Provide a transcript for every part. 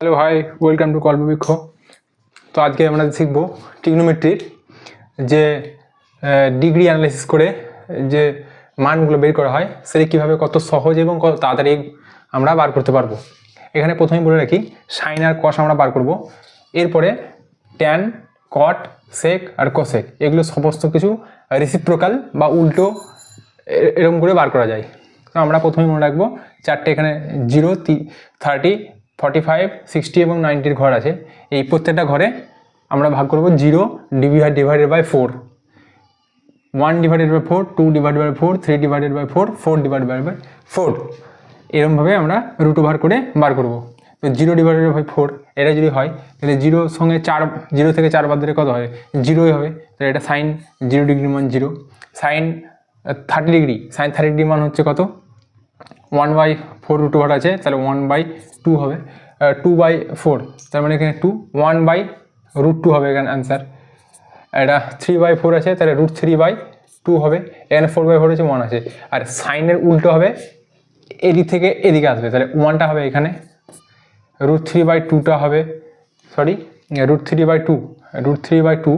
Hello hi, welcome to Kalpavriksha. তো আজকে আমরা শিখব ট্রিগনোমেট্রির যে ডিগ্রি অ্যানালাইসিস করে যে মানগুলো বের করা হয় সেটা কীভাবে কত সহজ এবং কত তাড়াতাড়ি আমরা বার করতে পারবো। এখানে প্রথমেই বলে রাখি সাইন আর কস আমরা বার করব, এরপরে ট্যান, কট, সেক আর কোসেক এগুলো সমস্ত কিছু রেসিপ্রোকাল বা উল্টো এরকম করে বার করা যায়। তো আমরা প্রথমেই মনে রাখবো চারটে এখানে 0, 30, 45, 60 এবং 90 ঘর আছে। এই প্রত্যেকটা ঘরে আমরা ভাগ করব 0 divided by 4, 1 divided by 4, 2 divided by 4, 3 divided by 4, 4 divided by 4, এরকমভাবে আমরা রুট ওভার করে বার করব। তো 0 ডিভাইডেড বাই 4 এটা যদি হয় তাহলে 0 সঙ্গে 0 থেকে 4 বাদ দিলে কত হবে? 0ই হবে। তাহলে এটা সাইন 0 ডিগ্রি মান 0। সাইন 30 ডিগ্রি, সাইন 30 ডিগ্রি মান হচ্ছে কত? 1/4 রুট ওভার আছে, তাহলে 1/2 হবে। 2/4 তার মানে এখানে 2, 1/√2 হবে এখানে অ্যান্সার। এটা 3/4 আছে, তাহলে √3/2 হবে। এখানে 4/4 আছে, 1 আছে। আর সাইনের উল্টো হবে, এদিক থেকে এদিকে আসবে, তাহলে 1টা হবে এখানে, √3/2টা হবে, সরি √3/2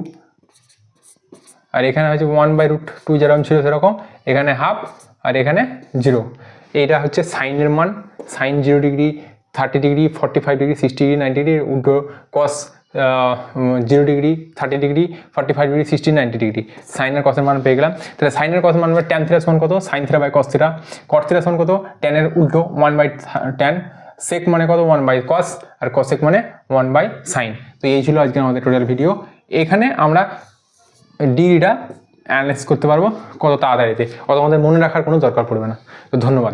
আর এখানে হচ্ছে 1/√2 যেরকম ছিল সেরকম, এখানে হাফ আর এখানে 0। এইটা হচ্ছে সাইনের মান। Sine 0 degree, 30 degree, 45 degree, 60 degree, 90 degree, উল্টো cos 0 degree, 30 degree, 45 degree, 60, 90 degree. সাইনের কসের মান পেয়ে গেলাম। তাহলে সাইনের কসের মান ট্যান থিটা সমান কত? Sine theta by cos theta. Cot theta সমান কত? ট্যানের উল্টো 1/tan। সেক মানে কত? 1/cos। আর কসেক মানে 1/sin। তো এই ছিল আজকে আমাদের টোটাল ভিডিও। এখানে আমরা ডিগ্রিটা অ্যানালাইজ করতে পারবো কত তাড়াতাড়িতে, অত আমাদের মনে রাখার কোনো দরকার পড়বে না। তো ধন্যবাদ।